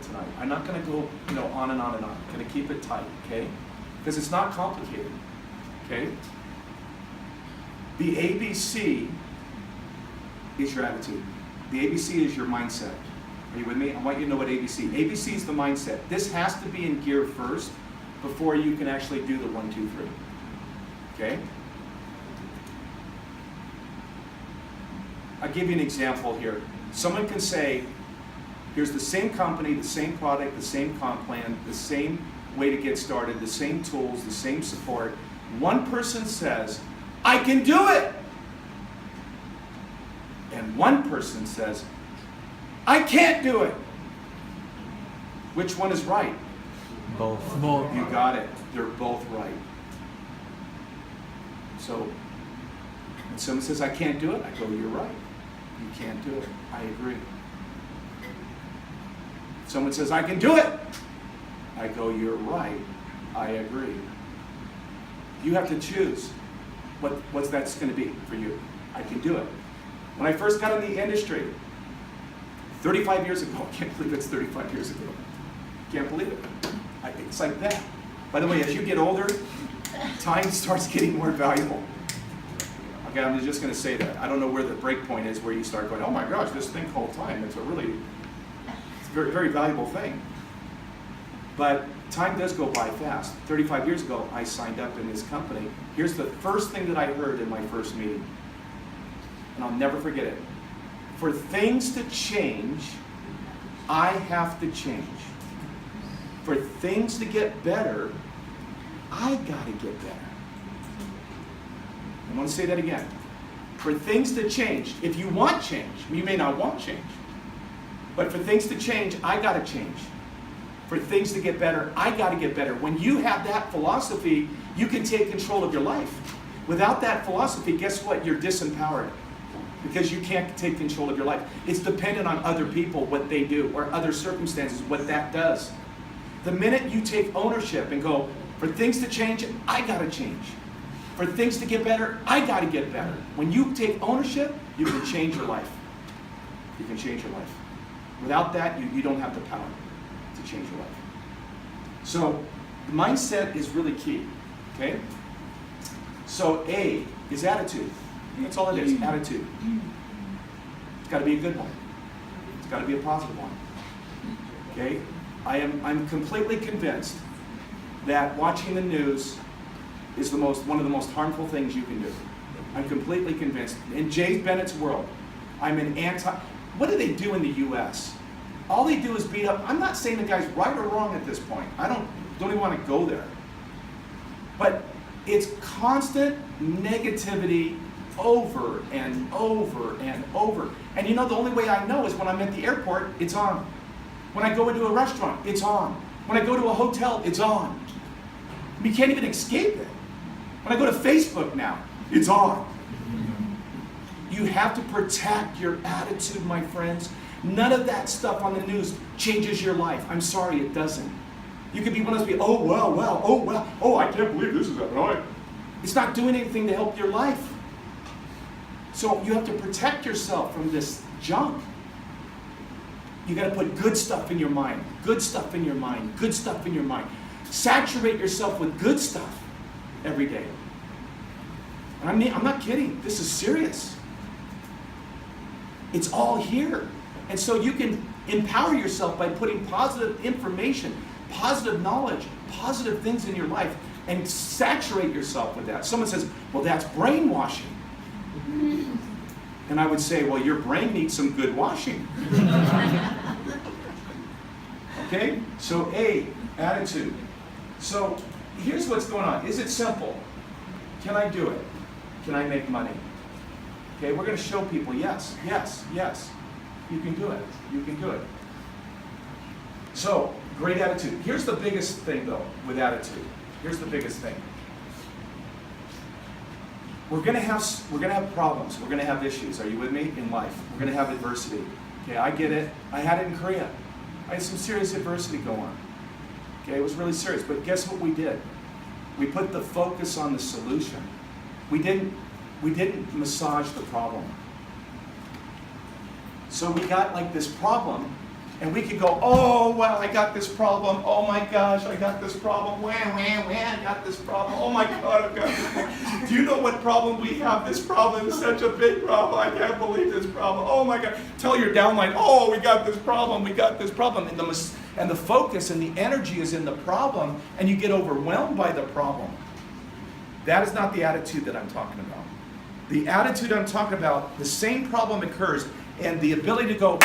tonight. I'm not going to go, on and on and on. I'm going to keep it tight, okay? Because it's not complicated, okay? The ABC is your attitude. The ABC is your mindset. Are you with me? I want you to know what ABC. ABC is the mindset. This has to be in gear first before you can actually do the 1, 2, 3. Okay? I'll give you an example here. Someone can say, here's the same company, the same product, the same comp plan, the same way to get started, the same tools, the same support. One person says, I can do it! And one person says, I can't do it! Which one is right? Both. You got it. They're both right. So, when someone says, I can't do it, I go, you're right. You can't do it. I agree. If someone says, I can do it, I go, you're right. I agree. You have to choose what that's going to be for you. I can do it. When I first got in the industry, 35 years ago, I can't believe it's 35 years ago. Can't believe it. It's like that. By the way, as you get older, time starts getting more valuable. Okay, I'm just going to say that. I don't know where the break point is where you start going, oh my gosh, this thing called time, it's a very, very valuable thing. But time does go by fast. 35 years ago, I signed up in this company. Here's the first thing that I heard in my first meeting. And I'll never forget it. For things to change, I have to change. For things to get better, I gotta get better. I want to say that again. For things to change, if you want change, you may not want change. But for things to change, I gotta change. For things to get better, I gotta get better. When you have that philosophy, you can take control of your life. Without that philosophy, guess what? You're disempowered. Because you can't take control of your life. It's dependent on other people, what they do, or other circumstances, what that does. The minute you take ownership and go, for things to change, I gotta change. For things to get better, I gotta get better. When you take ownership, you can change your life. You can change your life. Without that, you don't have the power to change your life. So, mindset is really key, okay? So A is attitude. That's all it is, attitude. It's got to be a good one. It's got to be a positive one. Okay? I'm completely convinced that watching the news is one of the most harmful things you can do. I'm completely convinced. In Jay Bennett's world, I'm an what do they do in the U.S.? All they do is beat up. I'm not saying the guy's right or wrong at this point. I don't even want to go there. But it's constant negativity over and over and over. And the only way I know is when I'm at the airport, it's on. When I go into a restaurant, it's on. When I go to a hotel, it's on. You can't even escape it. When I go to Facebook now, it's on. You have to protect your attitude, my friends. None of that stuff on the news changes your life. I'm sorry, it doesn't. You could be one of those people, oh, wow, oh, wow, oh, I can't believe this is happening. It's not doing anything to help your life. So you have to protect yourself from this junk. You got to put good stuff in your mind, good stuff in your mind, good stuff in your mind. Saturate yourself with good stuff every day. And I'm not kidding. This is serious. It's all here. And so you can empower yourself by putting positive information, positive knowledge, positive things in your life, and saturate yourself with that. Someone says, well, that's brainwashing. And I would say, well, your brain needs some good washing. Okay? So A, attitude. So here's what's going on. Is it simple? Can I do it? Can I make money? Okay, we're going to show people, yes, yes, yes. You can do it. You can do it. So, great attitude. Here's the biggest thing, though, with attitude. Here's the biggest thing. We're going to have problems. We're going to have issues. Are you with me? In life. We're going to have adversity. Okay, I get it. I had it in Korea. I had some serious adversity go on. Okay, it was really serious. But guess what we did? We put the focus on the solution. We didn't massage the problem. So we got like this problem, And we could go, oh, well, I got this problem. Oh my gosh, I got this problem. Wah, I got this problem. Oh my God, I've got this problem. Do you know what problem we have? This problem is such a big problem. I can't believe this problem. Oh my God. Tell your downline, oh, we got this problem. We got this problem. And the focus and the energy is in the problem, and you get overwhelmed by the problem. That is not the attitude that I'm talking about. The attitude I'm talking about, the same problem occurs, and the ability to go,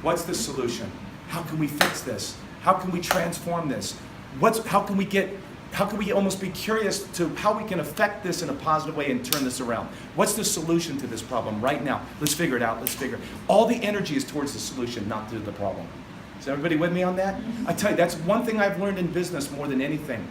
what's the solution? How can we fix this? How can we transform this? How can we almost be curious to how we can affect this in a positive way and turn this around? What's the solution to this problem right now? Let's figure it out. All the energy is towards the solution, not to the problem. Is everybody with me on that? I tell you, that's one thing I've learned in business more than anything.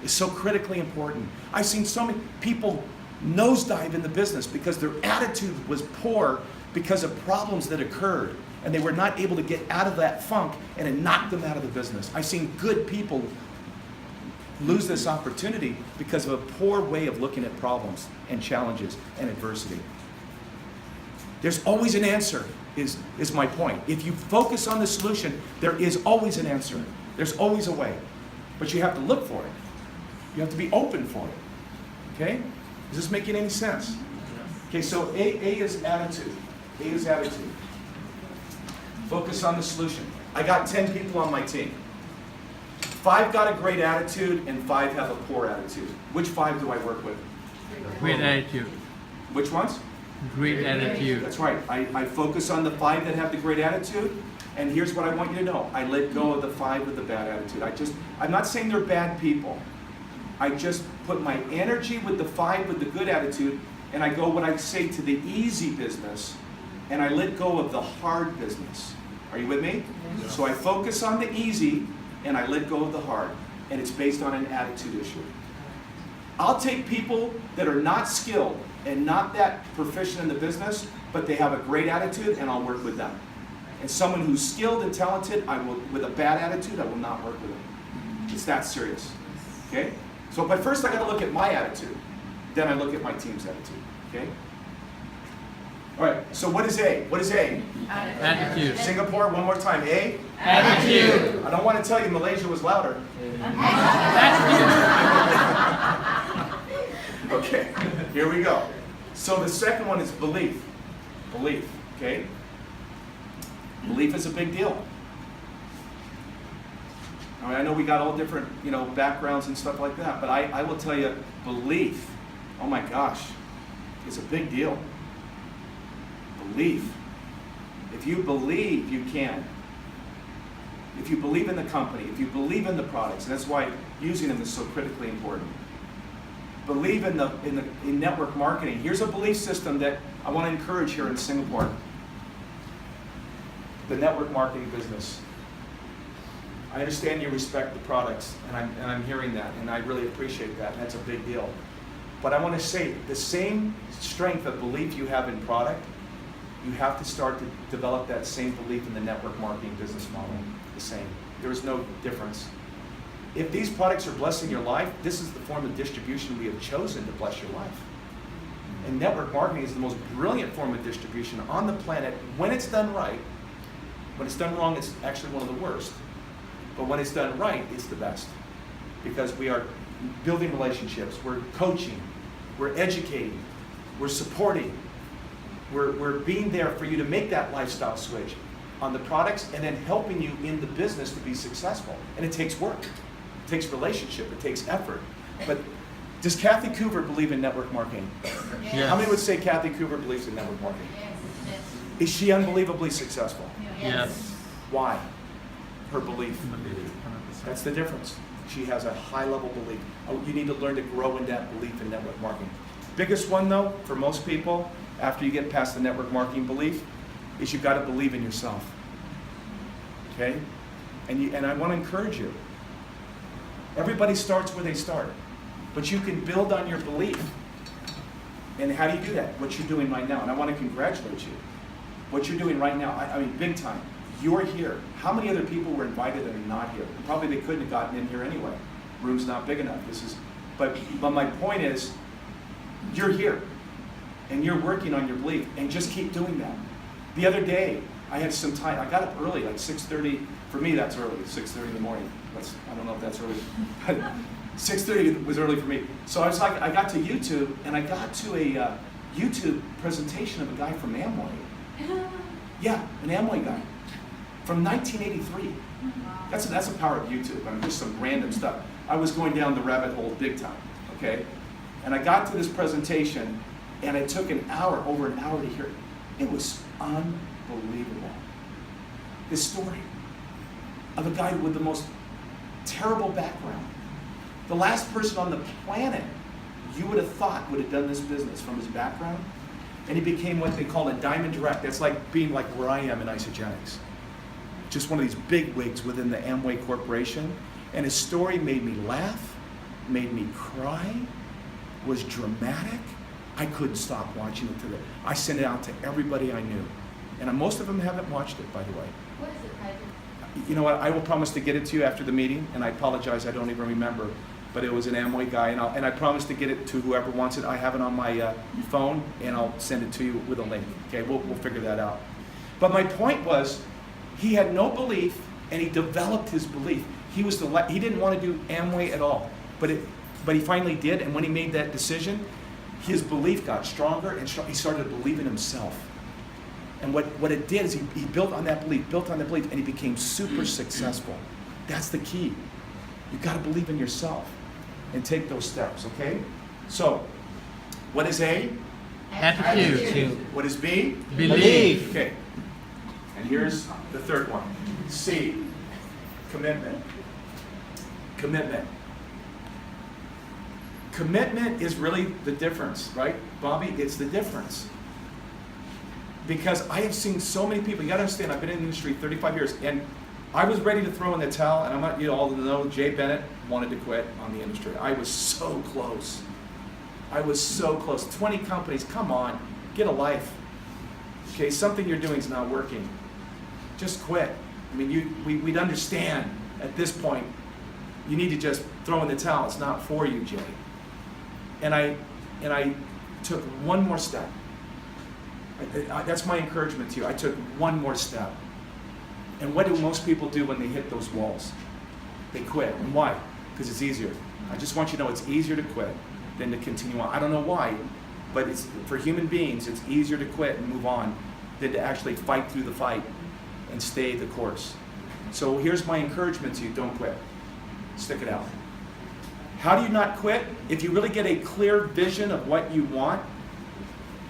It's so critically important. I've seen so many people nosedive in the business because their attitude was poor because of problems that occurred, and they were not able to get out of that funk, and it knocked them out of the business. I've seen good people lose this opportunity because of a poor way of looking at problems and challenges and adversity. There's always an answer, is my point. If you focus on the solution, there is always an answer. There's always a way. But you have to look for it. You have to be open for it. Okay? Is this making any sense? Okay, so A is attitude. A is attitude. Focus on the solution. I got 10 people on my team. 5 got a great attitude and 5 have a poor attitude. Which 5 do I work with? Great attitude. Which ones? Great attitude. That's right. I focus on the 5 that have the great attitude, and here's what I want you to know. I let go of the 5 with the bad attitude. I'm not saying they're bad people. I just put my energy with the 5 with the good attitude, and I go what I say to the easy business, and I let go of the hard business. Are you with me? Yeah. So I focus on the easy, and I let go of the hard, and it's based on an attitude issue. I'll take people that are not skilled and not that proficient in the business, but they have a great attitude, and I'll work with them. And someone who's skilled and talented, with a bad attitude, I will not work with them. It's that serious. Okay? So, but first I got to look at my attitude. Then I look at my team's attitude. Okay? All right. So what is A? What is A? Attitude. Singapore, one more time. A? Attitude. I don't want to tell you Malaysia was louder. Okay. Here we go. So the second one is belief. Belief. Okay? Belief is a big deal. I know we got all different, backgrounds and stuff like that, but I will tell you, belief, oh my gosh, is a big deal. Belief. If you believe, you can. If you believe in the company, if you believe in the products, and that's why using them is so critically important. Believe in network marketing. Here's a belief system that I want to encourage here in Singapore. The network marketing business. I understand you respect the products, and I'm hearing that, and I really appreciate that, and that's a big deal. But I want to say, the same strength of belief you have in product, you have to start to develop that same belief in the network marketing business model. The same. There is no difference. If these products are blessing your life, this is the form of distribution we have chosen to bless your life. And network marketing is the most brilliant form of distribution on the planet when it's done right. When it's done wrong, it's actually one of the worst. But when it's done right, it's the best. Because we are building relationships, we're coaching, we're educating, we're supporting, we're being there for you to make that lifestyle switch on the products, and then helping you in the business to be successful. And it takes work, it takes relationship, it takes effort. But does Kathy Coover believe in network marketing? Yes. How many would say Kathy Coover believes in network marketing? Yes. Is she unbelievably successful? Yes. Why? Her belief. That's the difference. She has a high level belief. You need to learn to grow in that belief in network marketing. Biggest one though, for most people, after you get past the network marketing belief, is you've got to believe in yourself. Okay? And I want to encourage you. Everybody starts where they start. But you can build on your belief. And how do you do that? What you're doing right now. And I want to congratulate you. What you're doing right now, I mean big time. You're here. How many other people were invited that are not here? Probably they couldn't have gotten in here anyway. Room's not big enough. But my point is, you're here. And you're working on your belief. And just keep doing that. The other day, I had some time. I got up early, like 6:30. For me, that's early, 6:30 in the morning. I don't know if that's early. But 6:30 was early for me. So I got to YouTube, and I got to a YouTube presentation of a guy from Amway. Yeah, an Amway guy from 1983. That's the power of YouTube. I mean, just some random stuff. I was going down the rabbit hole big time, okay? And I got to this presentation, and it took over an hour to hear it. It was unbelievable. This story of a guy with the most terrible background. The last person on the planet you would have thought would have done this business from his background. And he became what they call a diamond direct. That's like being like where I am in Isogenics. Just one of these big wigs within the Amway Corporation. And his story made me laugh, made me cry, was dramatic. I couldn't stop watching it today. I sent it out to everybody I knew. And most of them haven't watched it, by the way. What is it titled? You know what? I will promise to get it to you after the meeting, and I apologize, I don't even remember. But it was an Amway guy, and I promise to get it to whoever wants it. I have it on my phone, and I'll send it to you with a link. Okay, we'll figure that out. But my point was, he had no belief, and he developed his belief. He didn't want to do Amway at all, but he finally did. And when he made that decision, his belief got stronger, and he started to believe in himself. And what it did is he built on that belief, and he became super successful. That's the key. You've got to believe in yourself and take those steps, okay? So, what is A? Attitude. What is B? Believe. Okay. And here's the third one. C. Commitment. Commitment. Commitment is really the difference, right? Bobby, it's the difference. Because I have seen so many people, you gotta understand, I've been in the industry 35 years, and I was ready to throw in the towel, and I want you all to know, Jay Bennett wanted to quit on the industry. I was so close. I was so close. 20 companies, come on, get a life. Okay, something you're doing is not working. Just quit. I mean, we'd understand at this point, you need to just throw in the towel. It's not for you, Jay. And I took one more step. That's my encouragement to you. I took one more step. And what do most people do when they hit those walls? They quit. And why? Because it's easier. I just want you to know it's easier to quit than to continue on. I don't know why, but it's for human beings, it's easier to quit and move on than to actually fight through the fight and stay the course. So here's my encouragement to you, don't quit. Stick it out. How do you not quit? If you really get a clear vision of what you want,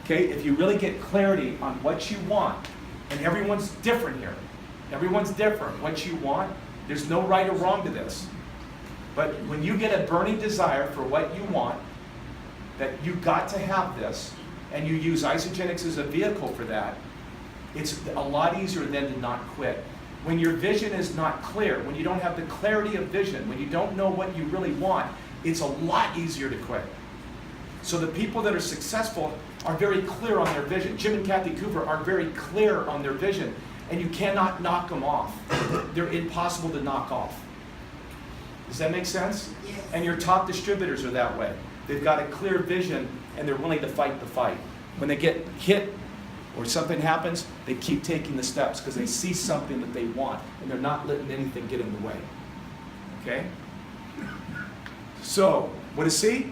okay, if you really get clarity on what you want, and everyone's different here. Everyone's different. What you want, there's no right or wrong to this. But when you get a burning desire for what you want, that you got to have this, and you use Isogenics as a vehicle for that, it's a lot easier then to not quit. When your vision is not clear, when you don't have the clarity of vision, when you don't know what you really want, it's a lot easier to quit. So the people that are successful are very clear on their vision. Jim and Kathy Cooper are very clear on their vision, and you cannot knock them off. They're impossible to knock off. Does that make sense? Yes. And your top distributors are that way. They've got a clear vision, and they're willing to fight the fight. When they get hit or something happens, they keep taking the steps because they see something that they want, and they're not letting anything get in the way. Okay? So, what is C?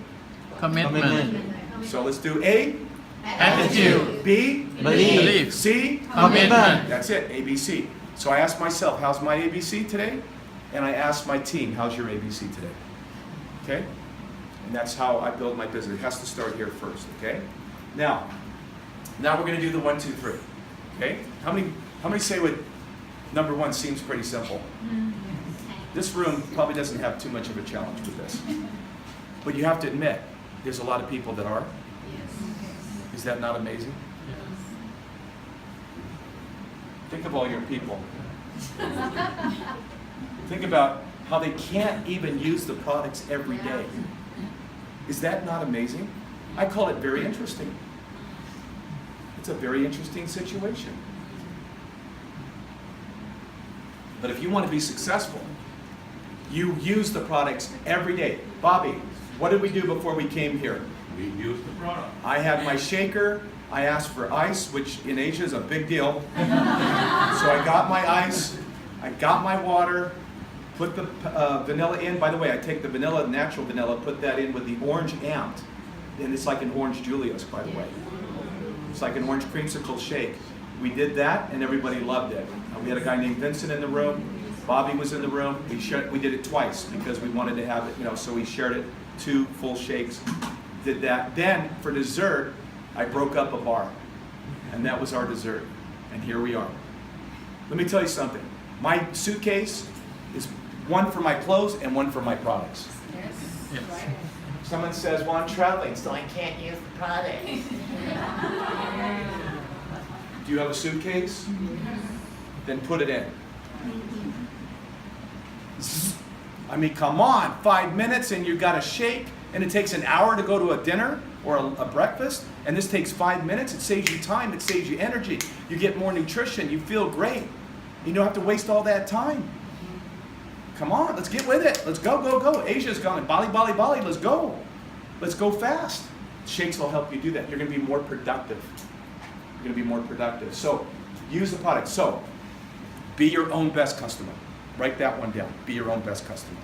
Commitment. So let's do A, Attitude. B, Believe. C, Commitment. that's it, ABC. So I asked myself, how's my ABC today? And I asked my team, how's your ABC today? Okay? And that's how I build my business. It has to start here first, okay? Now we're going to do the 1, 2, 3. Okay? How many say what number one seems pretty simple? This room probably doesn't have too much of a challenge with this. But you have to admit, there's a lot of people that are. Is that not amazing? Think of all your people. Think about how they can't even use the products every day. Is that not amazing? I call it very interesting. It's a very interesting situation. But if you want to be successful, you use the products every day. Bobby, what did we do before we came here? We use the product. I had my shaker, I asked for ice, which in Asia is a big deal. So I got my ice, I got my water, put the vanilla in. By the way, I take the vanilla, natural vanilla, put that in with the orange amped. And it's like an orange Julius, by the way. It's like an orange creamsicle shake. We did that, and everybody loved it. We had a guy named Vincent in the room. Bobby was in the room. We did it twice because we wanted to have it, so we shared it, 2 full shakes. Did that. Then, for dessert, I broke up a bar. And that was our dessert. And here we are. Let me tell you something. My suitcase is one for my clothes and one for my products. Yes. Someone says, well, I'm traveling, so I can't use the product. Do you have a suitcase? Then put it in. I mean, come on, 5 minutes and you've got a shake, and it takes an hour to go to a dinner or a breakfast, and this takes 5 minutes. It saves you time, it saves you energy. You get more nutrition, you feel great. You don't have to waste all that time. Come on, let's get with it. Let's go, go, go. Asia's gone. Bali, Bali, Bali, let's go. Let's go fast. Shakes will help you do that. You're going to be more productive. You're going to be more productive. So, use the product. So, be your own best customer. Write that one down. Be your own best customer.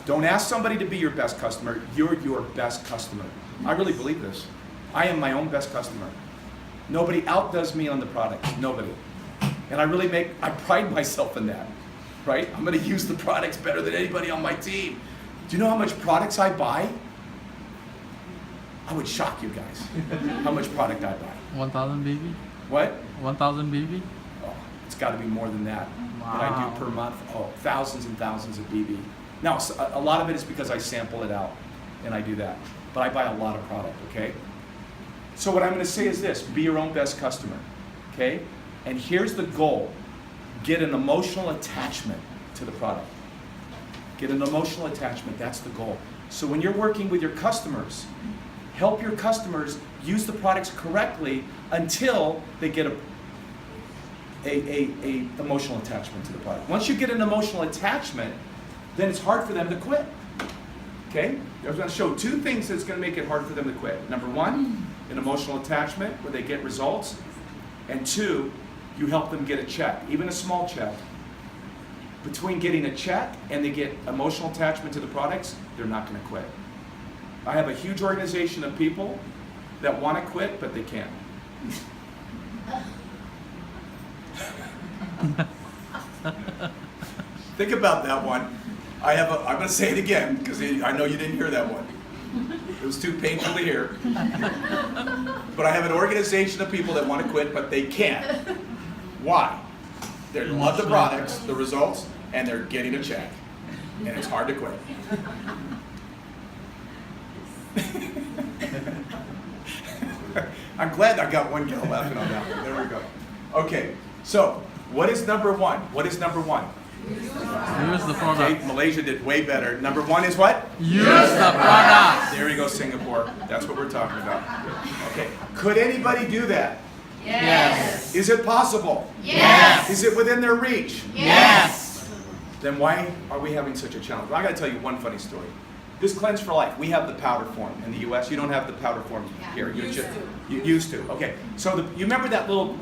Don't ask somebody to be your best customer. You're your best customer. I really believe this. I am my own best customer. Nobody outdoes me on the product. Nobody. And I pride myself in that. Right? I'm going to use the products better than anybody on my team. Do you know how much products I buy? I would shock you guys how much product I buy. 1,000 BB? What? 1,000 BB? Oh, it's got to be more than that. What I do per month, thousands and thousands of BB. Now, a lot of it is because I sample it out, and I do that. But I buy a lot of product, okay? So what I'm going to say is this: be your own best customer, okay? And here's the goal. Get an emotional attachment to the product. Get an emotional attachment, that's the goal. So when you're working with your customers, help your customers use the products correctly until they get a emotional attachment to the product. Once you get an emotional attachment, then it's hard for them to quit. Okay? I'm going to show 2 things that's going to make it hard for them to quit. Number 1, an emotional attachment where they get results. And 2, you help them get a check, even a small check. Between getting a check and they get emotional attachment to the products, they're not going to quit. I have a huge organization of people that want to quit, but they can't. Think about that one. I'm going to say it again because I know you didn't hear that one. It was too painful to hear. But I have an organization of people that want to quit, but they can't. Why? They love the products, the results, and they're getting a check. And it's hard to quit. I'm glad I got one gal laughing on that one. There we go. Okay, so what is number 1? What is number 1? Use the product. Okay, Malaysia did way better. Number 1 is what? Use the product. There you go, Singapore. That's what we're talking about. Okay, could anybody do that? Yes. Is it possible? Yes. Is it within their reach? Yes. Then why are we having such a challenge? Well, I got to tell you one funny story. This Cleanse for Life, we have the powder form in the U.S. You don't have the powder form here. You used to. Okay. So you remember that little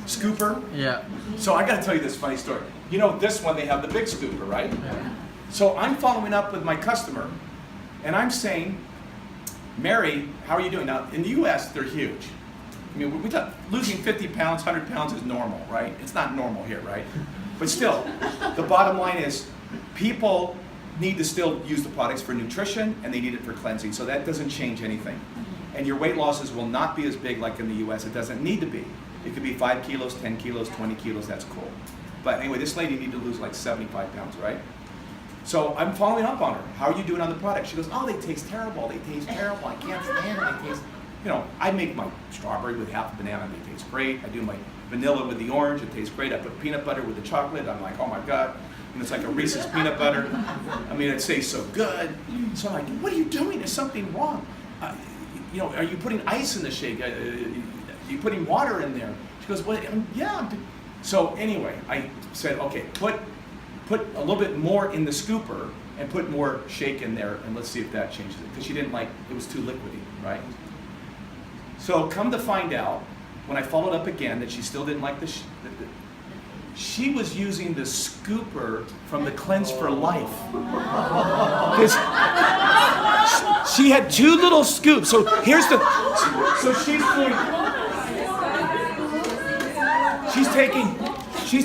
scooper? Yeah. So I got to tell you this funny story. You know, this one they have the big scooper, right? Yeah. So I'm following up with my customer, and I'm saying, Mary, how are you doing? Now, in the U.S., they're huge. I mean, we thought losing 50 pounds, 100 pounds is normal, right? It's not normal here, right? But still, the bottom line is people need to still use the products for nutrition, and they need it for cleansing. So that doesn't change anything. And your weight losses will not be as big like in the U.S. It doesn't need to be. It could be 5 kilos, 10 kilos, 20 kilos. That's cool. But anyway, this lady needed to lose like 75 pounds, right? So I'm following up on her. How are you doing on the product? She goes, oh, they taste terrible. They taste terrible. I can't stand them. They taste, I make my strawberry with half a banana. They taste great. I do my vanilla with the orange. It tastes great. I put peanut butter with the chocolate. I'm like, oh my God. And it's like a Reese's peanut butter. I mean, it tastes so good. So I'm like, what are you doing? There's something wrong. Are you putting ice in the shake? Are you putting water in there? She goes, well, yeah. So anyway, I said, okay, put a little bit more in the scooper and put more shake in there, and let's see if that changes it. Because she didn't like, it was too liquidy, right? So come to find out, when I followed up again, that she still didn't like she was using the scooper from the Cleanse for Life. 'Cause she had 2 little scoops. So here's the, so she's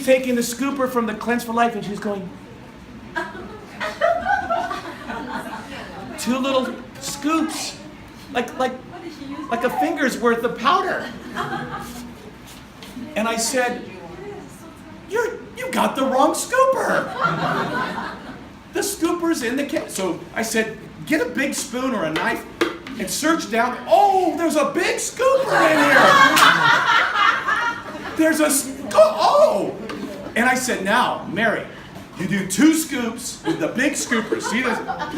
taking the scooper from the Cleanse for Life, and she's going, 2 little scoops, like a finger's worth of powder. And I said, you got the wrong scooper. The scooper's in the so I said, get a big spoon or a knife and search down. Oh, there's a big scooper in here. There's a oh. And I said, now, Mary, you do 2 scoops with the big scooper. See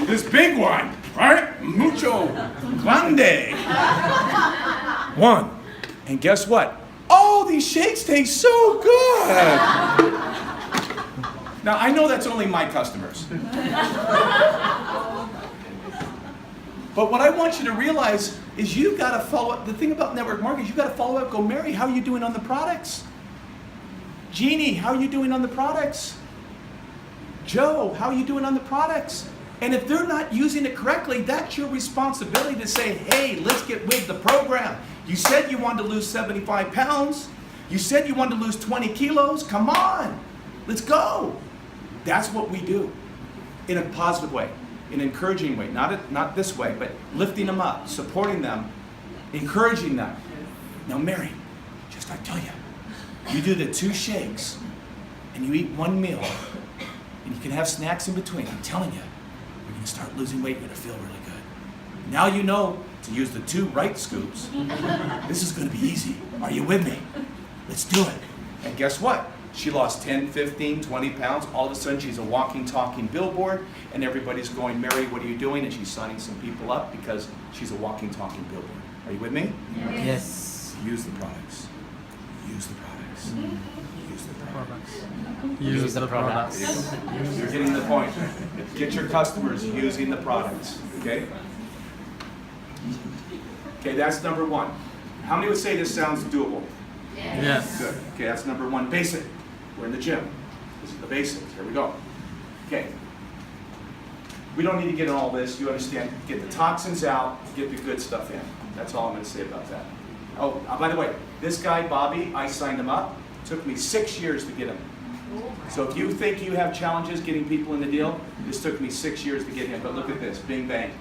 this big one, right? Mucho grande. 1. And guess what? Oh, these shakes taste so good. Now, I know that's only my customers. But what I want you to realize is you've got to follow up. The thing about network marketing is you've got to follow up. Go, Mary, how are you doing on the products? Jeannie, how are you doing on the products? Joe, how are you doing on the products? And if they're not using it correctly, that's your responsibility to say, hey, let's get with the program. You said you wanted to lose 75 pounds. You said you wanted to lose 20 kilos. Come on, let's go. That's what we do in a positive way, in an encouraging way, not this way, but lifting them up, supporting them, encouraging them. Now, Mary, just I tell you, you do the 2 shakes and you eat 1 meal and you can have snacks in between. I'm telling you, you're going to start losing weight. You're going to feel really good. Now you know to use the 2 right scoops. This is going to be easy. Are you with me? Let's do it. And guess what? She lost 10, 15, 20 pounds. All of a sudden, she's a walking, talking billboard, and everybody's going, Mary, what are you doing? And she's signing some people up because she's a walking, talking billboard. Are you with me? Yes. Use the products. Use the products. Use the products. Use the products. You're getting the point. Get your customers using the products. Okay? Okay, that's number 1. How many would say this sounds doable? Yes. Good. Okay, that's number 1. Basic. We're in the gym. This is the basics. Here we go. Okay. We don't need to get in all this. You understand. Get the toxins out. Get the good stuff in. That's all I'm going to say about that. Oh, by the way, this guy, Bobby, I signed him up. It took me 6 years to get him. So if you think you have challenges getting people in the deal, this took me 6 years to get him. But look at this. Bing, bang.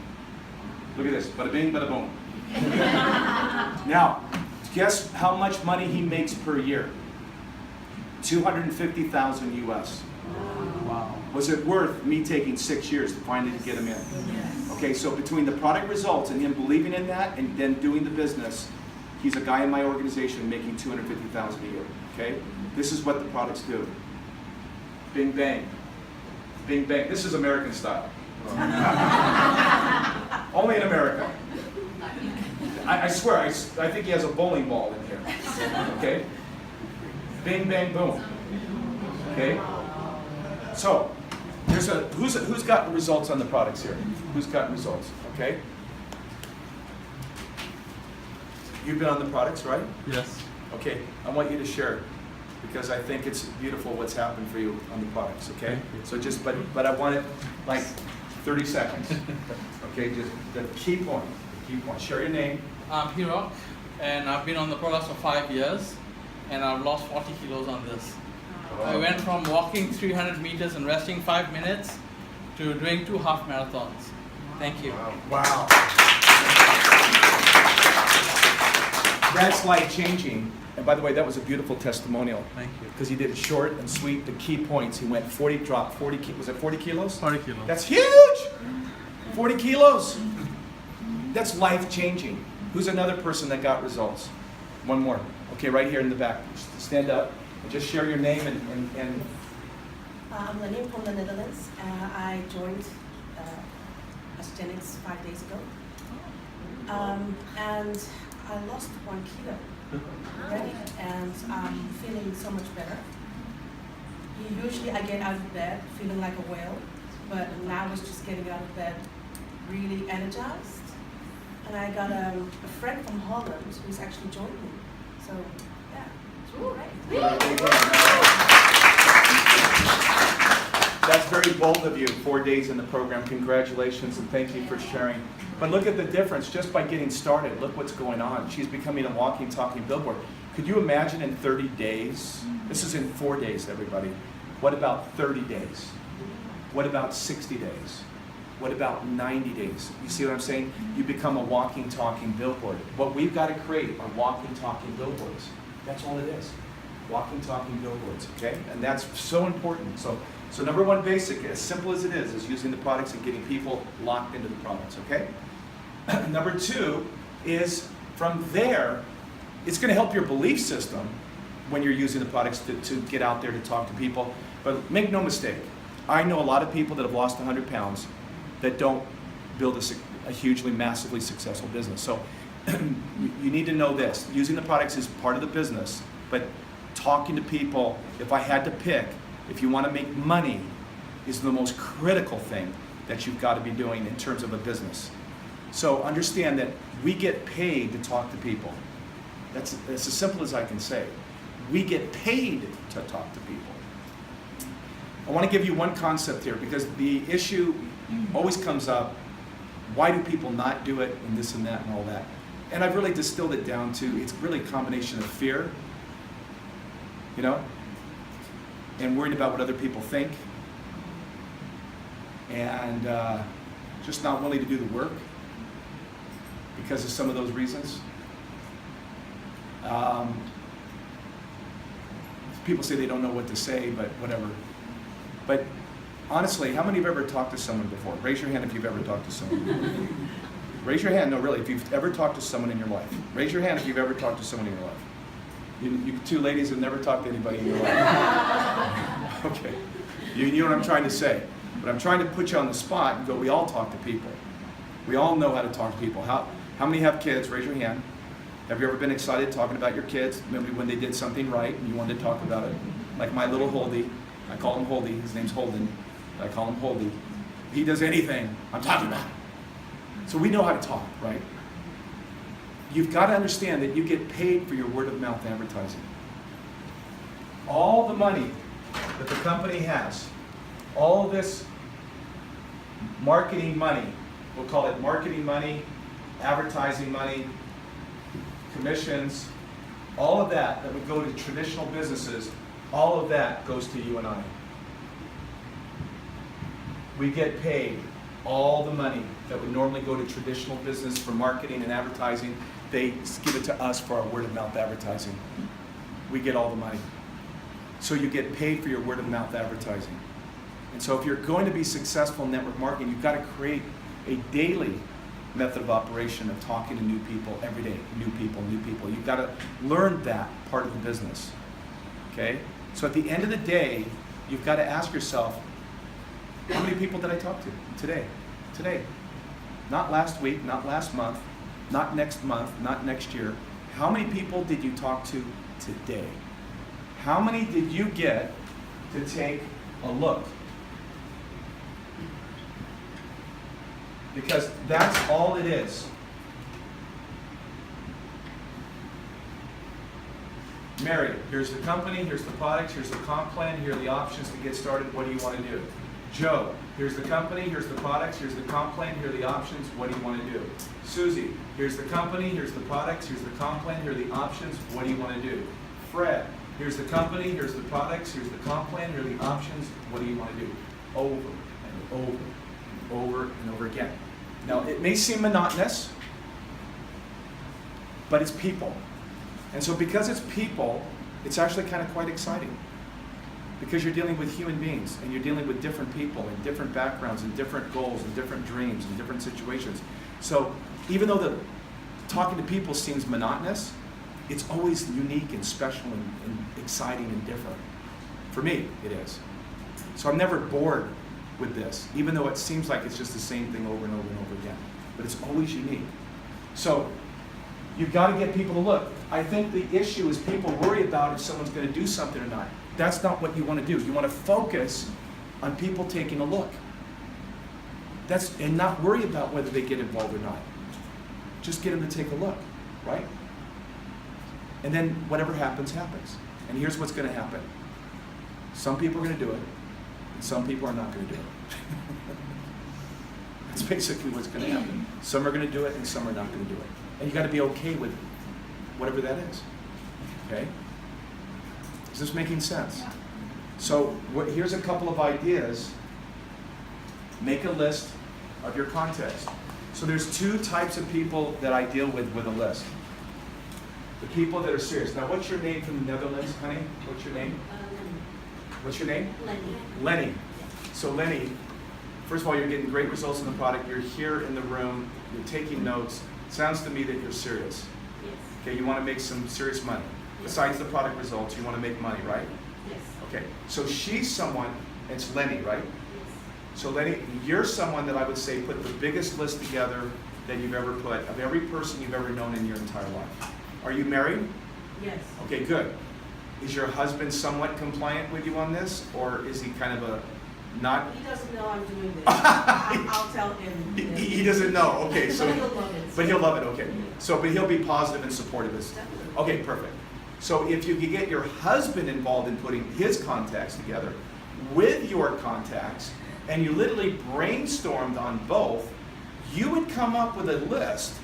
Look at this. Bada bing, bada boom. Now, guess how much money he makes per year? $250,000 US. Wow. Was it worth me taking 6 years to finally get him in? Okay, so between the product results and him believing in that and then doing the business, he's a guy in my organization making $250,000 a year. Okay, this is what the products do. Bing bang, bing bang. This is American style. Only in America. I swear, I think he has a bowling ball in here. Okay? Bing, bang, boom. Okay? So, who's got results on the products here? Who's got results? Okay? You've been on the products, right? Yes. Okay, I want you to share it because I think it's beautiful what's happened for you on the products, okay? So just, but I want it like 30 seconds. Okay, just the key point. Share your name. I'm Hiro, and I've been on the products for 5 years, and I've lost 40 kilos on this. I went from walking 300 meters and resting 5 minutes to doing 2 half marathons. Thank you. Wow. That's life changing. And by the way, that was a beautiful testimonial. Thank you. Because he did it short and sweet. The key points. He went 40, dropped 40. Was it 40 kilos? 40 kilos. That's huge. 40 kilos. That's life changing. Who's another person that got results? One more. Okay, right here in the back. Stand up and just share your name and I'm Lenny from the Netherlands. I joined Aesthetics 5 days ago. And I lost 1 kilo already, and I'm feeling so much better. Usually I get out of bed feeling like a whale, but now I was just getting out of bed really energized. And I got a friend from Holland who's actually joined me. So, yeah, it's really great. That's very bold of you, 4 days in the program. Congratulations and thank you for sharing. But look at the difference just by getting started. Look what's going on. She's becoming a walking, talking billboard. Could you imagine in 30 days? This is in 4 days, everybody. What about 30 days? What about 60 days? What about 90 days? You see what I'm saying? You become a walking, talking billboard. What we've got to create are walking, talking billboards. That's all it is. Walking, talking billboards, okay? And that's so important. So number one basic, as simple as it is using the products and getting people locked into the products, okay? Number two is from there, it's going to help your belief system when you're using the products to get out there to talk to people. But make no mistake, I know a lot of people that have lost 100 pounds that don't build a hugely, massively successful business. So you need to know this. Using the products is part of the business, but talking to people, if I had to pick, if you want to make money, is the most critical thing that you've got to be doing in terms of a business. So understand that we get paid to talk to people. That's as simple as I can say. We get paid to talk to people. I want to give you one concept here because the issue always comes up, why do people not do it and this and that and all that? And I've really distilled it down to, it's really a combination of fear, you know, and worried about what other people think, and just not willing to do the work because of some of those reasons. People say they don't know what to say, but whatever. But honestly, how many of you have ever talked to someone before? Raise your hand if you've ever talked to someone. Raise your hand, no really, if you've ever talked to someone in your life. Raise your hand if you've ever talked to someone in your life. You two ladies have never talked to anybody in your life. Okay, you know what I'm trying to say. But I'm trying to put you on the spot and go, we all talk to people. We all know how to talk to people. How many have kids? Raise your hand. Have you ever been excited talking about your kids? Maybe when they did something right and you wanted to talk about it? Like my little Holdy. I call him Holdy. His name's Holden. I call him Holdy. If he does anything, I'm talking about it. So we know how to talk, right? You've got to understand that you get paid for your word-of-mouth advertising. All the money that the company has, all this marketing money, we'll call it marketing money, advertising money, commissions, all of that would go to traditional businesses, all of that goes to you and I. We get paid all the money that would normally go to traditional business for marketing and advertising. They give it to us for our word-of-mouth advertising. We get all the money. So you get paid for your word-of-mouth advertising. And so if you're going to be successful in network marketing, you've got to create a daily method of operation of talking to new people every day. New people, new people. You've got to learn that part of the business. Okay? So at the end of the day, you've got to ask yourself, how many people did I talk to today? Today. Not last week, not last month, not next month, not next year. How many people did you talk to today? How many did you get to take a look? Because that's all it is. Mary, here's the company, here's the products, here's the comp plan, here are the options to get started. What do you want to do? Joe, here's the company, here's the products, here's the comp plan, here are the options. What do you want to do? Susie, here's the company, here's the products, here's the comp plan, here are the options. What do you want to do? Fred, here's the company, here's the products, here's the comp plan, here are the options. What do you want to do? Over and over and over and over again. Now, it may seem monotonous, but it's people. And so because it's people, it's actually kind of quite exciting. Because you're dealing with human beings, and you're dealing with different people, and different backgrounds, and different goals, and different dreams, and different situations. So even though the talking to people seems monotonous, it's always unique and special and exciting and different. For me, it is. So I'm never bored with this, even though it seems like it's just the same thing over and over and over again. But it's always unique. So you've got to get people to look. I think the issue is people worry about if someone's going to do something or not. That's not what you want to do. You want to focus on people taking a look. And not worry about whether they get involved or not. Just get them to take a look, right? And then whatever happens, happens. And here's what's going to happen. Some people are going to do it, and some people are not going to do it. That's basically what's going to happen. Some are going to do it, and some are not going to do it. And you got to be okay with whatever that is. Okay? Is this making sense? So here's a couple of ideas. Make a list of your contacts. So there's two types of people that I deal with a list. The people that are serious. Now, what's your name from the Netherlands, honey? What's your name? What's your name? Lenny. Lenny. So Lenny, first of all, you're getting great results in the product. You're here in the room. You're taking notes. Sounds to me that you're serious. Yes. Okay, you want to make some serious money. Besides the product results, you want to make money, right? Yes. Okay, so she's someone, it's Lenny, right? Yes. So Lenny, you're someone that I would say put the biggest list together that you've ever put of every person you've ever known in your entire life. Are you married? Yes. Okay, good. Is your husband somewhat compliant with you on this, or is he kind of a not? He doesn't know I'm doing this. I'll tell him. He doesn't know. Okay, so But he'll love it. but he'll love it. Okay, so but he'll be positive and supportive of this. Definitely. Okay, perfect. So if you could get your husband involved in putting his contacts together with your contacts, and you literally brainstormed on both, you would come up with a list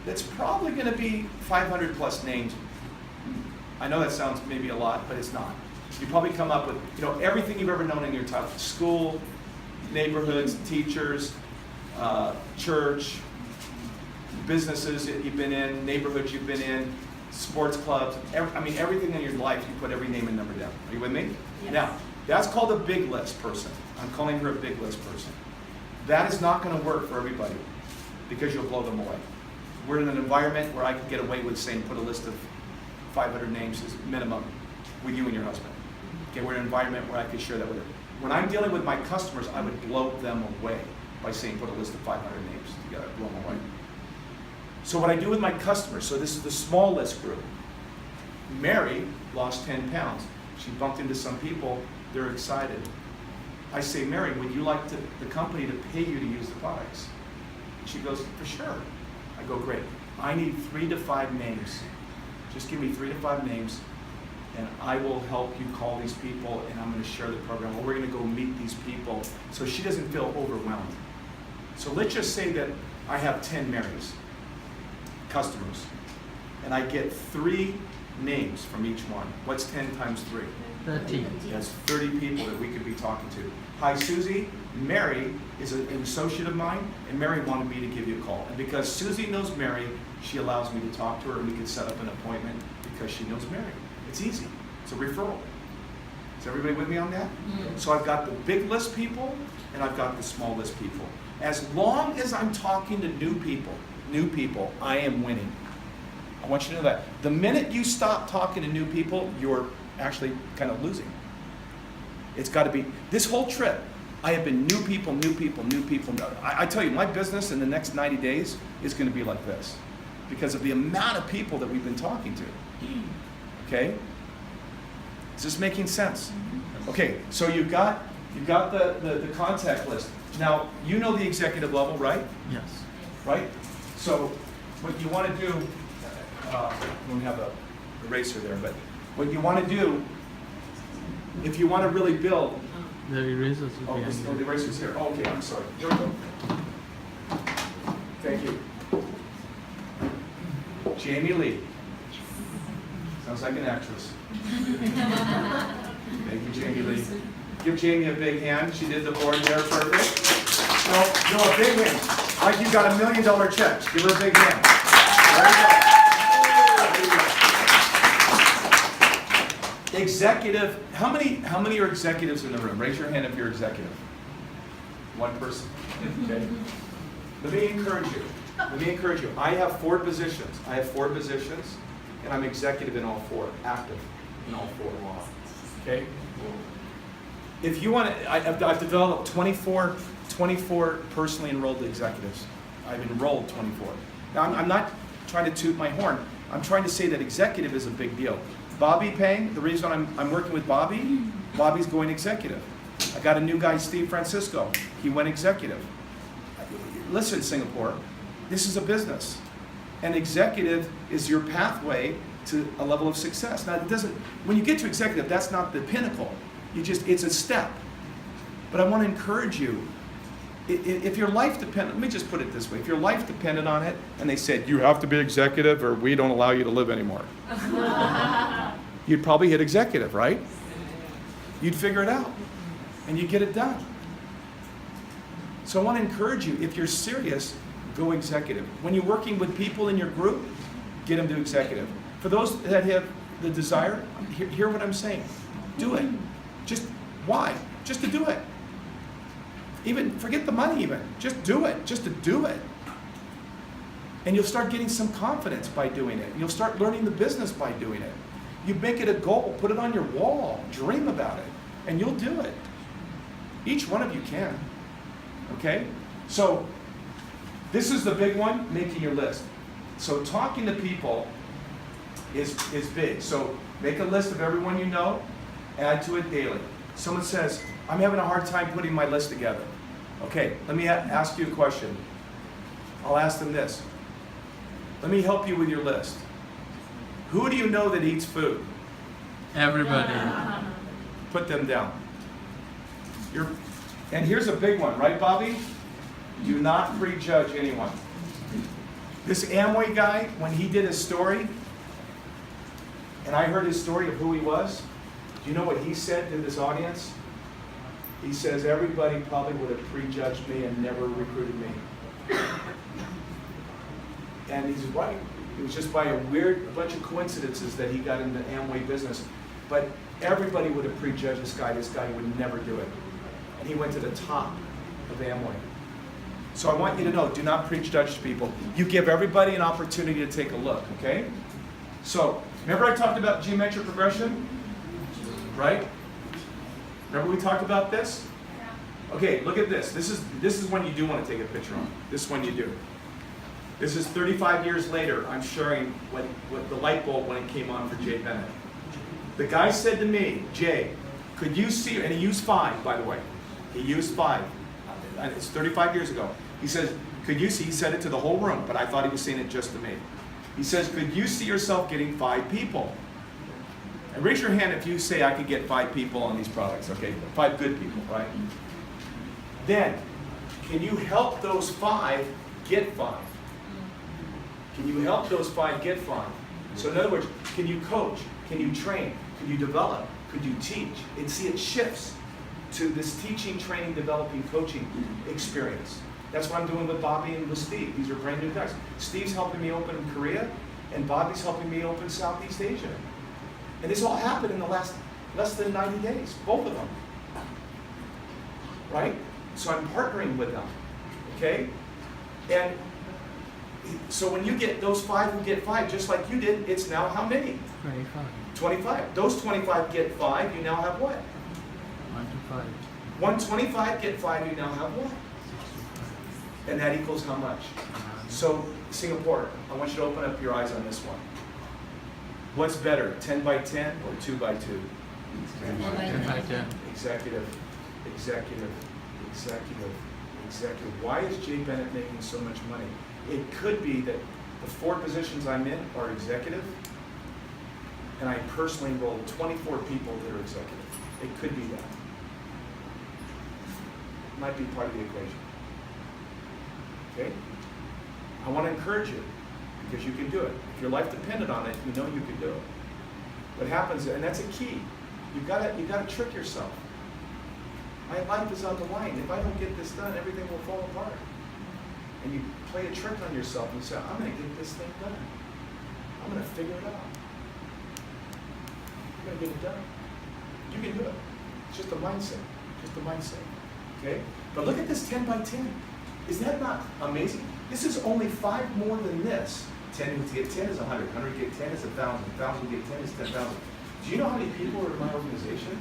that's probably going to be 500 plus names. I know that sounds maybe a lot, but it's not. You probably come up with, everything you've ever known in your time: school, neighborhoods, teachers, church, businesses that you've been in, neighborhoods you've been in, sports clubs. Everything in your life, you put every name and number down. Are you with me? Yes. Now, that's called a big list person. I'm calling her a big list person. That is not going to work for everybody because you'll blow them away. We're in an environment where I can get away with saying put a list of 500 names as minimum with you and your husband. Okay, we're in an environment where I could share that with her. When I'm dealing with my customers, I would blow them away by saying put a list of 500 names together, blow them away. So what I do with my customers, so this is the small list group. Mary lost 10 pounds. She bumped into some people, they're excited. I say, Mary, would you like the company to pay you to use the products? She goes, for sure. I go, great. I need 3 to 5 names. Just give me 3 to 5 names, and I will help you call these people, and I'm going to share the program, or we're going to go meet these people, so she doesn't feel overwhelmed. So let's just say that I have 10 Marys, customers, and I get 3 names from each one. What's 10 times 3? 30. That's 30 people that we could be talking to. Hi, Susie. Mary is an associate of mine, and Mary wanted me to give you a call. And because Susie knows Mary, she allows me to talk to her, and we can set up an appointment because she knows Mary. It's easy. It's a referral. Is everybody with me on that? Mm-hmm. So I've got the big list people, and I've got the small list people. As long as I'm talking to new people, I am winning. I want you to know that. The minute you stop talking to new people, you're actually kind of losing. It's got to be, this whole trip, I have been new people. I tell you, my business in the next 90 days is going to be like this because of the amount of people that we've been talking to. Okay? Is this making sense? Okay, so you've got the contact list. Now, you know the executive level, right? Yes. Right? So what you want to do, we have a eraser there, but what you want to do, if you want to really build, The erasers will be the angry. eraser's here. Oh, okay, I'm sorry. Here we go. Thank you. Jamie Lee. Sounds like an actress. Thank you, Jamie Lee. Give Jamie a big hand. She did the board there perfect. No, a big hand. Like you got $1 million check. Give her a big hand. There you go. Executive, how many are executives in the room? Raise your hand if you're executive. One person. Okay. Let me encourage you. I have 4 positions. And I'm executive in all 4, active in all 4. Okay? If you want to, I've developed 24 personally enrolled executives. I've enrolled 24. Now, I'm not trying to toot my horn. I'm trying to say that executive is a big deal. Bobby Pang, the reason I'm working with Bobby's going executive. I got a new guy, Steve Francisco. He went executive. listen, Singapore, this is a business. And executive is your pathway to a level of success. Now, it doesn't, when you get to executive, that's not the pinnacle. It's a step. But I want to encourage you, if your life depended, let me just put it this way, if your life depended on it, and they said, you have to be executive or we don't allow you to live anymore, you'd probably hit executive, right? You'd figure it out, and you'd get it done. So I want to encourage you, if you're serious, go executive. When you're working with people in your group, get them to executive. For those that have the desire, hear what I'm saying. Do it. Just, why? Just to do it. Even, forget the money even. Just do it. Just to do it. And you'll start getting some confidence by doing it. You'll start learning the business by doing it. You make it a goal. Put it on your wall. Dream about it. And you'll do it. Each one of you can. Okay? So, this is the big one, making your list. So talking to people is big. So make a list of everyone you know, add to it daily. Someone says, I'm having a hard time putting my list together. Okay, let me ask you a question. I'll ask them this. Let me help you with your list. Who do you know that eats food? Everybody. Put them down. And here's a big one, right, Bobby? Do not prejudge anyone. This Amway guy, when he did his story, and I heard his story of who he was, do you know what he said to this audience? He says, everybody probably would have prejudged me and never recruited me. And he's right. It was just by a bunch of coincidences that he got in the Amway business. But everybody would have prejudged this guy. This guy would never do it. And he went to the top of Amway. So I want you to know, do not prejudge people. You give everybody an opportunity to take a look, okay? So, remember I talked about geometric progression? Right? Remember we talked about this? Okay, look at this. This is when you do want to take a picture on. This one you do. This is 35 years later. I'm sharing what the light bulb when it came on for Jay Bennett. The guy said to me, Jay, could you see, and he used 5, by the way. He used 5. It's 35 years ago. He says, could you see, he said it to the whole room, but I thought he was saying it just to me. He says, could you see yourself getting 5 people? And raise your hand if you say I could get 5 people on these products, okay? 5 good people, right? Then, can you help those 5 get 5? Can you help those 5 get 5? So in other words, can you coach? Can you train? Could you develop? Could you teach? And see, it shifts to this teaching, training, developing, coaching experience. That's what I'm doing with Bobby and with Steve. These are brand new guys. Steve's helping me open in Korea, and Bobby's helping me open Southeast Asia. And this all happened in the less than 90 days, both of them. Right? So I'm partnering with them. Okay? And so when you get those 5 who get 5, just like you did, it's now how many? 25. 25. Those 25 get 5, you now have what? 1 to 5. 125 get 5, you now have what? And that equals how much? So, Singapore, I want you to open up your eyes on this one. What's better, 10 by 10 or 2 by 2? 10 by 10. Executive, executive, executive, executive. Why is Jay Bennett making so much money? It could be that the 4 positions I'm in are executive, and I personally enrolled 24 people that are executive. It could be that. Might be part of the equation. Okay? I want to encourage you because you can do it. If your life depended on it, you know you can do it. What happens, and that's a key. You gotta trick yourself. My life is on the line. If I don't get this done, everything will fall apart. And you play a trick on yourself and you say, I'm going to get this thing done. I'm going to figure it out. I'm going to get it done. You can do it. It's just a mindset. Just a mindset. Okay? But look at this 10 by 10. Is that not amazing? This is only 5 more than this. 10 to get 10 is 100. 100 to get 10 is 1,000. 1,000 to get 10 is 10,000. Do you know how many people are in my organization?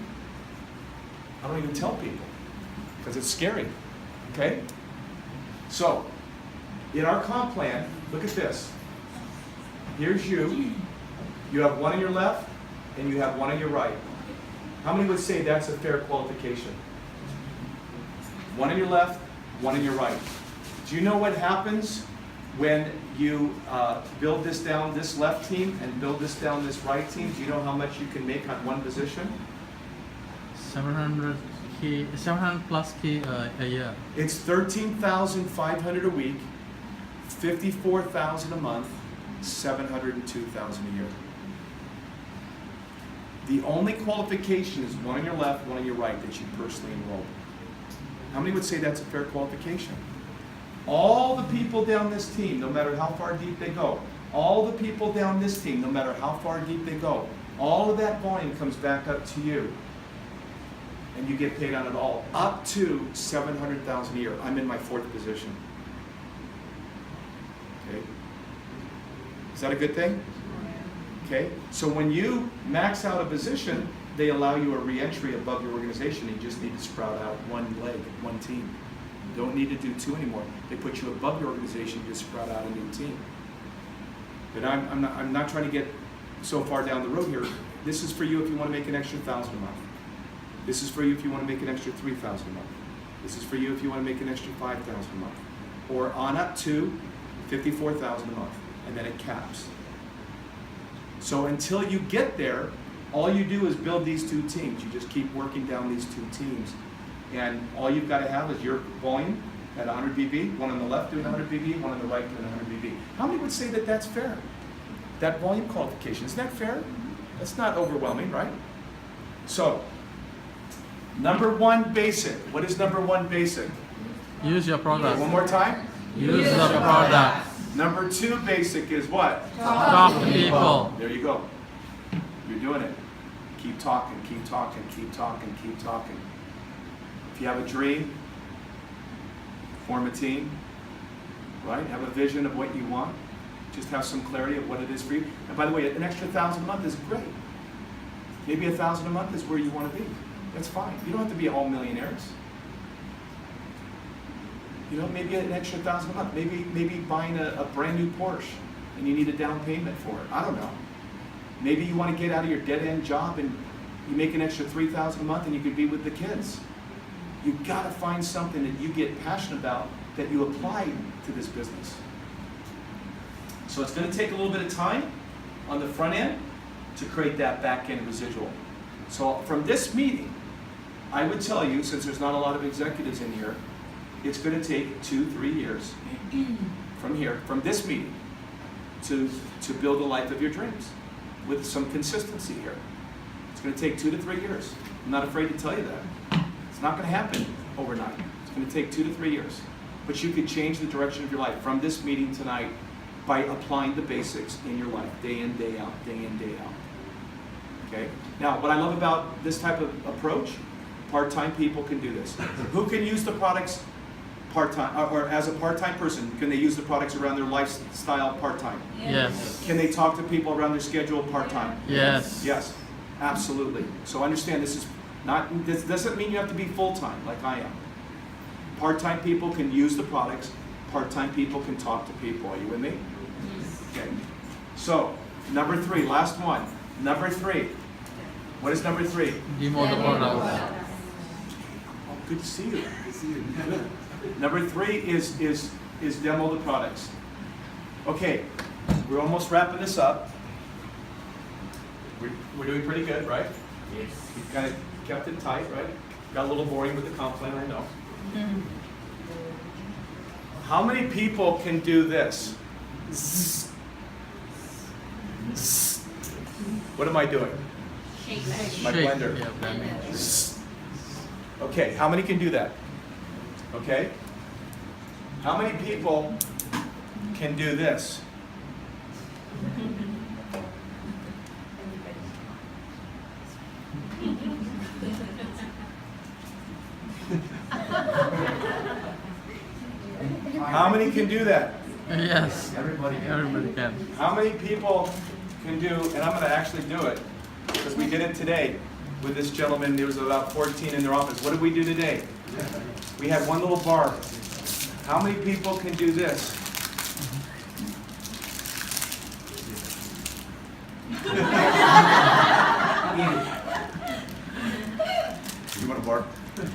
I don't even tell people because it's scary. Okay? So, in our comp plan, look at this. Here's you. You have 1 on your left and you have 1 on your right. How many would say that's a fair qualification? 1 on your left, 1 on your right. Do you know what happens when you build this down this left team and build this down this right team? Do you know how much you can make on one position? 700K, 700 plus K a year. It's 13,500 a week, 54,000 a month, 702,000 a year. The only qualification is one on your left, one on your right that you personally enrolled. How many would say that's a fair qualification? All the people down this team, no matter how far deep they go, all the people down this team, no matter how far deep they go, all of that volume comes back up to you. And you get paid on it all, up to 700,000 a year. I'm in my 4th position. Okay. Is that a good thing? Okay. So when you max out a position, they allow you a re-entry above your organization. You just need to sprout out one leg, one team. You don't need to do 2 anymore. They put you above your organization, you just sprout out a new team. But I'm not trying to get so far down the road here. This is for you if you want to make an extra 1,000 a month. This is for you if you want to make an extra 3,000 a month. This is for you if you want to make an extra 5,000 a month. Or on up to 54,000 a month. And then it caps. So until you get there, all you do is build these 2 teams. You just keep working down these 2 teams. And all you've got to have is your volume at 100 BB, one on the left doing 100 BB, one on the right doing 100 BB. How many would say that that's fair? That volume qualification, isn't that fair? That's not overwhelming, right? So, number 1 basic. What is number 1 basic? Use your product. One more time. Use the product. Number 2 basic is what? Talk to people. There you go. You're doing it. Keep talking, keep talking, keep talking, keep talking. If you have a dream, form a team, right? Have a vision of what you want. Just have some clarity of what it is for you. And by the way, an extra 1,000 a month is great. Maybe 1,000 a month is where you want to be. That's fine. You don't have to be all millionaires. You know, maybe an extra 1,000 a month. Maybe buying a brand new Porsche and you need a down payment for it. I don't know. Maybe you want to get out of your dead-end job and you make an extra 3,000 a month and you could be with the kids. You've got to find something that you get passionate about that you apply to this business. So it's going to take a little bit of time on the front end to create that back-end residual. So from this meeting, I would tell you, since there's not a lot of executives in here, it's going to take 2-3 years from here, from this meeting, to build the life of your dreams with some consistency here. It's going to take 2 to 3 years. I'm not afraid to tell you that. It's not going to happen overnight. It's going to take 2 to 3 years. But you could change the direction of your life from this meeting tonight by applying the basics in your life, day in, day out, day in, day out. Okay? Now, what I love about this type of approach, part-time people can do this. Who can use the products part-time, or as a part-time person, can they use the products around their lifestyle part-time? Yes. Can they talk to people around their schedule part-time? Yes. Yes, absolutely. So understand, this doesn't mean you have to be full-time like I am. Part-time people can use the products, part-time people can talk to people. Are you with me? Okay. So, number 3, last one. Number 3. What is number 3? Demo the product. Oh, good to see you. Good. Number 3 is demo the products. Okay, we're almost wrapping this up. We're doing pretty good, right? Yes. We've kind of kept it tight, right? Got a little boring with the comp plan, I know. How many people can do this? Zzz. Zzz. What am I doing? Shake. My Shake. blender. Yeah, blender. Zzz. Okay, how many can do that? Okay? How many people can do this? How many can do that? Yes. Everybody. Everybody can. How many people can do, and I'm going to actually do it, because we did it today with this gentleman. There was about 14 in their office. What did we do today? We had one little bar. How many people can do this? You want a bar?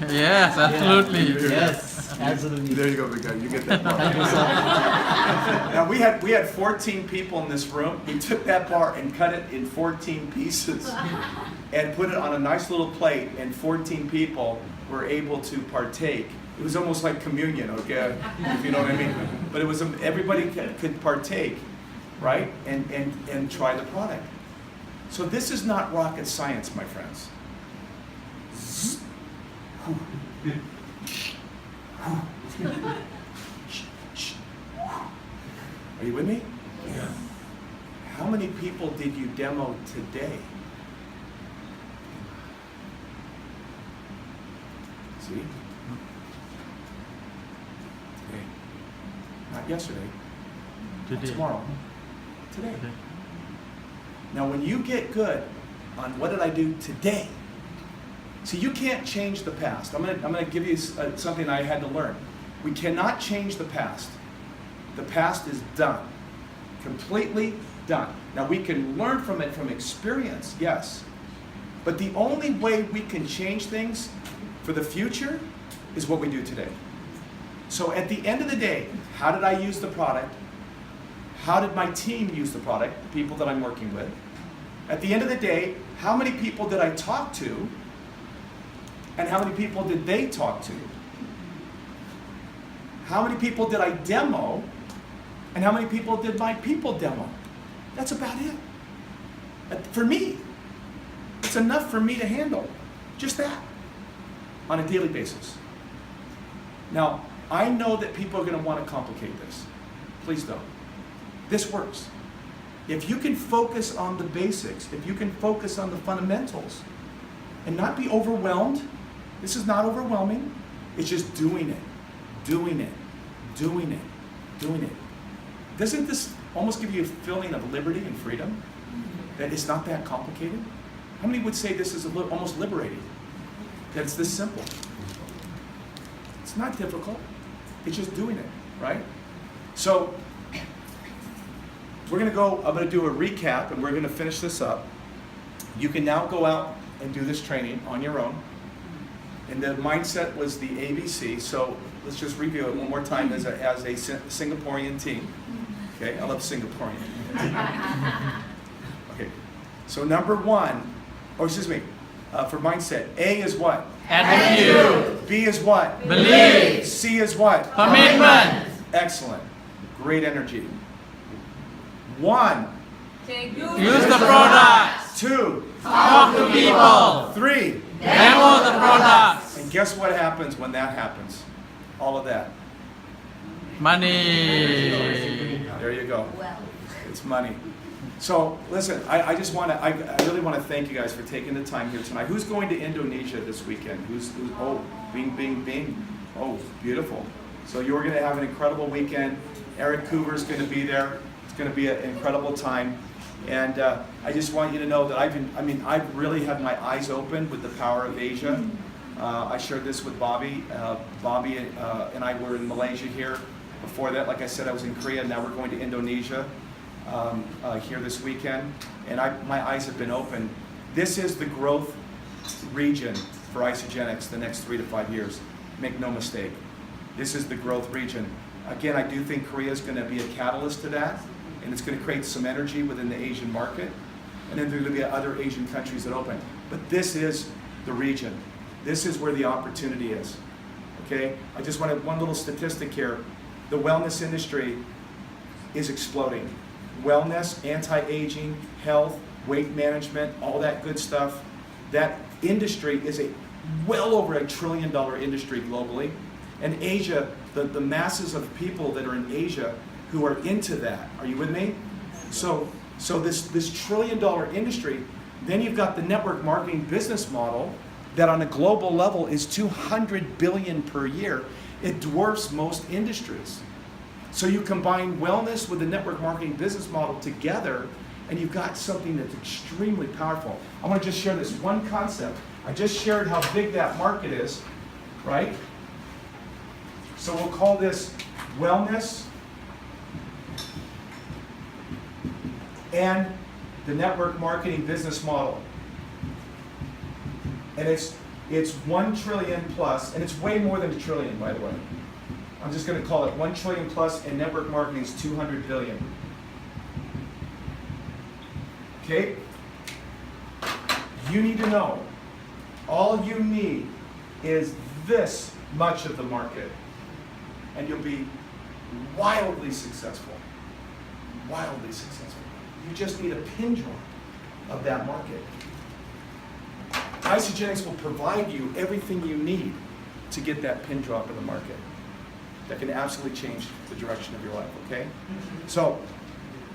Yes, absolutely. Yes, absolutely. There you go, big guy. You get that bar. Thank you, sir. Now we had 14 people in this room. We took that bar and cut it in 14 pieces and put it on a nice little plate, and 14 people were able to partake. It was almost like communion, okay, if you know what I mean. But it was everybody could partake, right, and try the product. So this is not rocket science, my friends. Are you with me? Yeah. How many people did you demo today? See? Today. Not yesterday. Not Today. tomorrow. Today. Today. Now when you get good on what did I do today, see, you can't change the past. I'm gonna give you something I had to learn. We cannot change the past. The past is done. Completely done. Now we can learn from it from experience, yes. But the only way we can change things for the future is what we do today. So at the end of the day, how did I use the product? How did my team use the product, the people that I'm working with? At the end of the day, how many people did I talk to? And how many people did they talk to? How many people did I demo? And how many people did my people demo? That's about it. For me, it's enough for me to handle. Just that. On a daily basis. Now, I know that people are going to want to complicate this. Please don't. This works. If you can focus on the basics, if you can focus on the fundamentals, and not be overwhelmed, this is not overwhelming, it's just doing it, doing it, doing it, doing it. Doesn't this almost give you a feeling of liberty and freedom? That it's not that complicated? How many would say this is almost liberating? That it's this simple? It's not difficult. It's just doing it, right? So, we're going to go, I'm going to do a recap and we're going to finish this up. You can now go out and do this training on your own. And the mindset was the ABC, so let's just review it one more time as a Singaporean team. Okay, I love Singaporean. Okay, so number one, for mindset, A is what? Attitude. B is what? Belief. C is what? Commitment. Excellent. Great energy. 1, Use the products. 2, Talk to people. 3. Demo the products. And guess what happens when that happens? All of that. Money. There you go. Well, It's money. So listen, I really want to thank you guys for taking the time here tonight. Who's going to Indonesia this weekend? Who's Bing. Oh, beautiful. So you're going to have an incredible weekend. Eric Coover's going to be there. It's going to be an incredible time. And I just want you to know that I've really had my eyes open with the power of Asia. I shared this with Bobby. Bobby and I were in Malaysia here. Before that, like I said, I was in Korea. Now we're going to Indonesia here this weekend. And my eyes have been open. This is the growth region for Isogenics the next 3 to 5 years. Make no mistake. This is the growth region. Again, I do think Korea is going to be a catalyst to that. And it's going to create some energy within the Asian market. And then there are going to be other Asian countries that open. But this is the region. This is where the opportunity is. Okay? I just wanted one little statistic here. The wellness industry is exploding. Wellness, anti-aging, health, weight management, all that good stuff. That industry is well over $1 trillion industry globally. And Asia, the masses of people that are in Asia who are into that. Are you with me? So this $1 trillion industry, then you've got the network marketing business model that on a global level is $200 billion per year. It dwarfs most industries. So you combine wellness with the network marketing business model together, and you've got something that's extremely powerful. I want to just share this one concept. I just shared how big that market is, right? So we'll call this wellness and the network marketing business model. And it's It's 1 trillion plus, and it's way more than a trillion, by the way. I'm just going to call it 1 trillion plus, and network marketing is 200 billion. Okay? You need to know, all you need is this much of the market, and you'll be wildly successful. Wildly successful. You just need a pin drop of that market. Isogenics will provide you everything you need to get that pin drop in the market that can absolutely change the direction of your life, okay? So,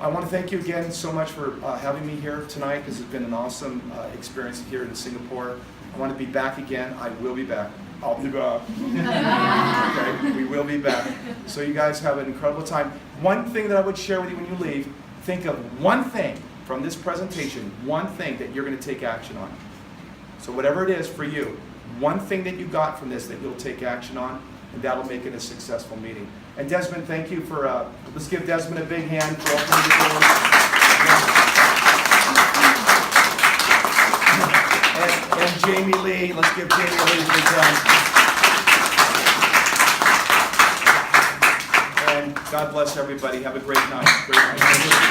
I want to thank you again so much for having me here tonight, because it's been an awesome experience here in Singapore. I want to be back again. I will be back. I'll be back. Okay, we will be back. So you guys have an incredible time. One thing that I would share with you when you leave, think of one thing from this presentation, one thing that you're going to take action on. So whatever it is for you, one thing that you got from this that you'll take action on, and that'll make it a successful meeting. And Desmond, thank you for, let's give Desmond a big hand for opening the doors. And Jamie Lee, let's give Jamie Lee a big hand. And God bless everybody. Have a great night. Great night.